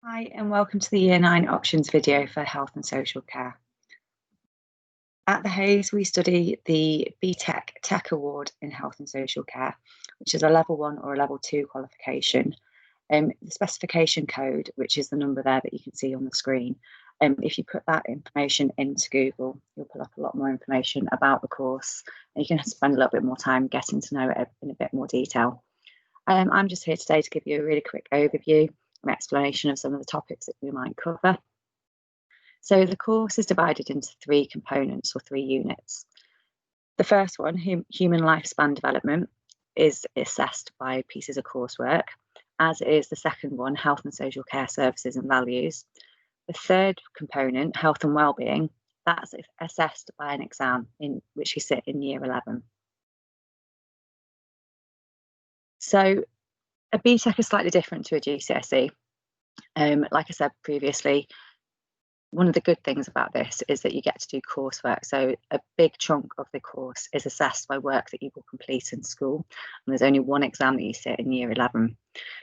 Hi and welcome to the Year 9 options video for health and social care. At the Hayes, we study the BTEC Tech Award in Health and Social Care, which is a level 1 or a level 2 qualification. The specification code, which is the number there that you can see on the screen, if you put that information into Google, you'll pull up a lot more information about the course, and you can spend a little bit more time getting to know it in a bit more detail. I'm just here today to give you a really quick overview, an explanation of some of the topics that we might cover. So the course is divided into 3 components or 3 units. The first one, human lifespan development, is assessed by pieces of coursework, as is the second one, health and social care services and values. The third component, health and wellbeing, that's assessed by an exam in which you sit in year 11. So a BTEC is slightly different to a GCSE. Like I said previously, one of the good things about this is that you get to do coursework. So a big chunk of the course is assessed by work that you will complete in school. And there's only one exam that you sit in year 11.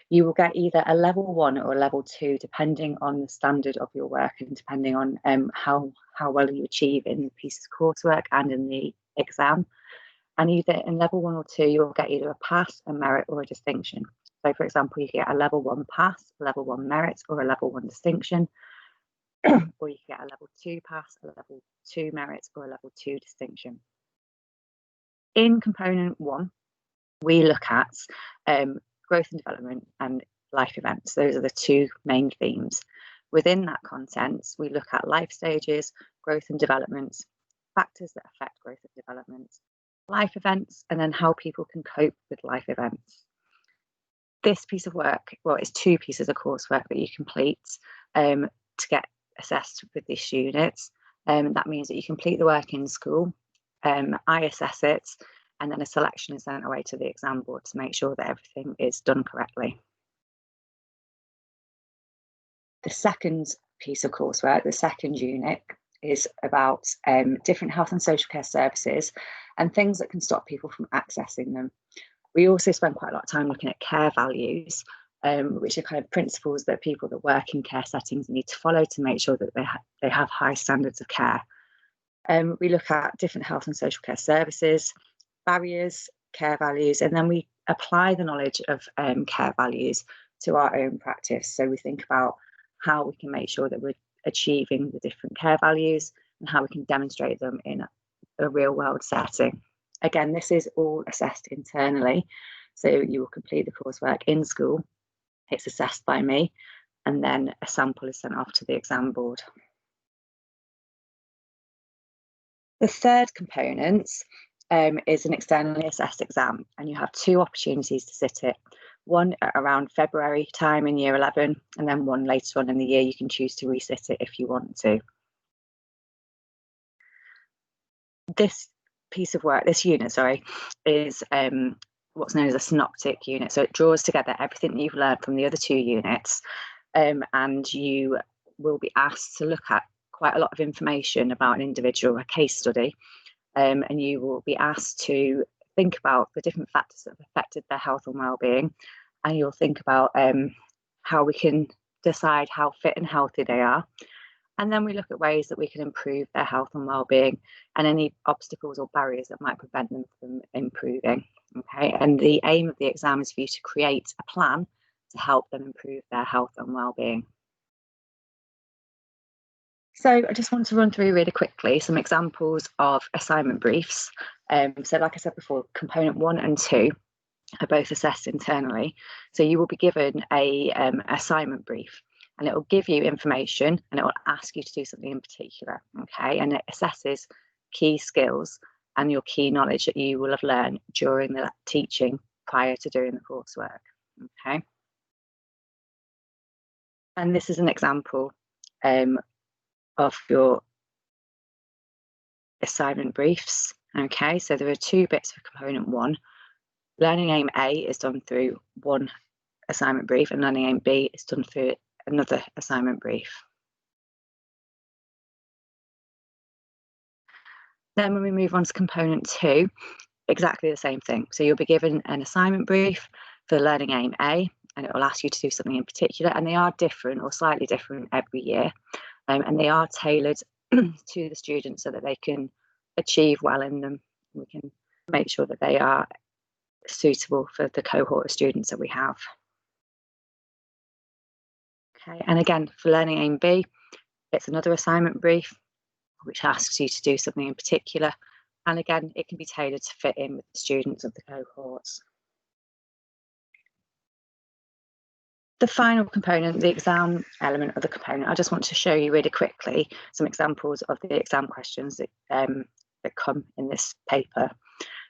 You will get either a level 1 or a level 2, depending on the standard of your work and depending on how well you achieve in the piece of coursework and in the exam. And either in level 1 or 2, you'll get either a pass, a merit, or a distinction. So, for example, you get a level 1 pass, a level 1 merit, or a level 1 distinction. Or you can get a level 2 pass, a level 2 merit, or a level 2 distinction. In component 1, we look at growth and development and life events. Those are the 2 main themes. Within that content, we look at life stages, growth and development, factors that affect growth and development, life events, and then how people can cope with life events. This piece of work, well, it's 2 pieces of coursework that you complete to get assessed with this unit. That means that you complete the work in school, I assess it, and then a selection is sent away to the exam board to make sure that everything is done correctly. The second piece of coursework, the second unit, is about different health and social care services and things that can stop people from accessing them. We also spend quite a lot of time looking at care values, which are kind of principles that people that work in care settings need to follow to make sure that they have high standards of care. We look at different health and social care services, barriers, care values, and then we apply the knowledge of care values to our own practice. So we think about how we can make sure that we're achieving the different care values and how we can demonstrate them in a real world setting. Again, this is all assessed internally. So you will complete the coursework in school. It's assessed by me, and then a sample is sent off to the exam board. The third component is an externally assessed exam, and you have 2 opportunities to sit it. One around February time in year 11, and then one later on in the year. You can choose to resit it if you want to. This piece of work, this unit, is what's known as a synoptic unit. So it draws together everything that you've learned from the other 2 units, and you will be asked to look at quite a lot of information about an individual, a case study, and you will be asked to think about the different factors that have affected their health and well-being, and you'll think about how we can decide how fit and healthy they are. And then we look at ways that we can improve their health and well-being and any obstacles or barriers that might prevent them from improving. Okay, and the aim of the exam is for you to create a plan to help them improve their health and well-being. So I just want to run through really quickly some examples of assignment briefs. So like I said before, component 1 and 2 are both assessed internally. So you will be given a assignment brief, and it will give you information and it will ask you to do something in particular. Okay, and it assesses key skills and your key knowledge that you will have learned during the teaching prior to doing the coursework. Okay, and this is an example of your assignment briefs. Okay, so there are 2 bits for component 1. Learning aim A is done through one assignment brief, and learning aim B is done through another assignment brief. Then when we move on to component 2, exactly the same thing. So you'll be given an assignment brief for learning aim A, and it will ask you to do something in particular, and they are different or slightly different every year, and they are tailored to the students so that they can achieve well in them. We can make sure that they are suitable for the cohort of students that we have. Okay, and again, for Learning Aim B, it's another assignment brief which asks you to do something in particular, and again, it can be tailored to fit in with the students of the cohorts. The final component, the exam element of the component, I just want to show you really quickly some examples of the exam questions that come in this paper.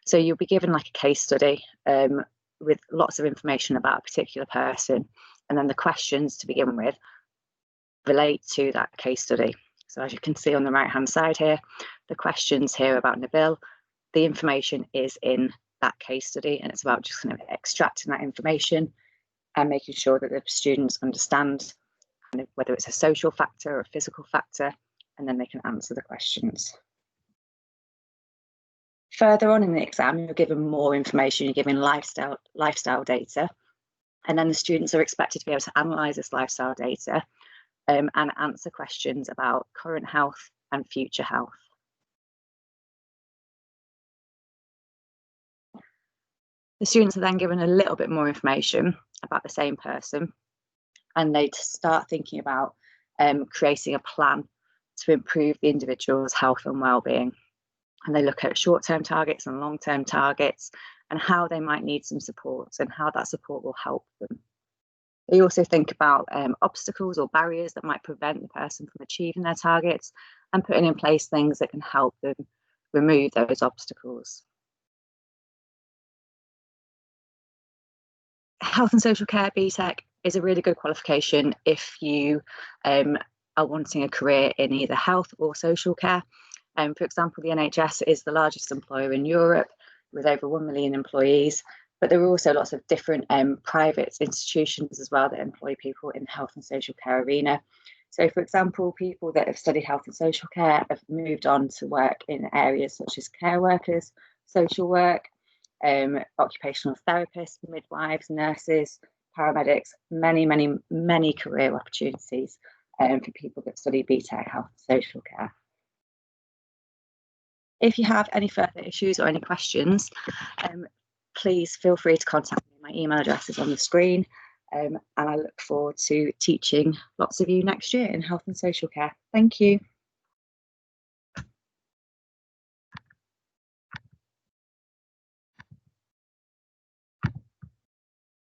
So you'll be given like a case study with lots of information about a particular person, and then the questions to begin with relate to that case study. So as you can see on the right hand side here, the questions here about Nabil, the information is in that case study, and it's about just kind of extracting that information and making sure that the students understand kind of whether it's a social factor or a physical factor, and then they can answer the questions. Further on in the exam, you're given more information, you're given lifestyle data, and then the students are expected to be able to analyse this lifestyle data and answer questions about current health and future health. The students are then given a little bit more information about the same person, and they start thinking about creating a plan to improve the individual's health and well-being. And they look at short-term targets and long-term targets and how they might need some support and how that support will help them. They also think about obstacles or barriers that might prevent the person from achieving their targets and putting in place things that can help them remove those obstacles. Health and social care BTEC is a really good qualification if you are wanting a career in either health or social care. For example, the NHS is the largest employer in Europe with over 1 million employees, but there are also lots of different private institutions as well that employ people in the health and social care arena. So, for example, people that have studied health and social care have moved on to work in areas such as care workers, social work, occupational therapists, midwives, nurses, paramedics, many career opportunities for people that study BTEC health and social care. If you have any further issues or any questions, please feel free to contact me. My email address is on the screen, and I look forward to teaching lots of you next year in health and social care. Thank you.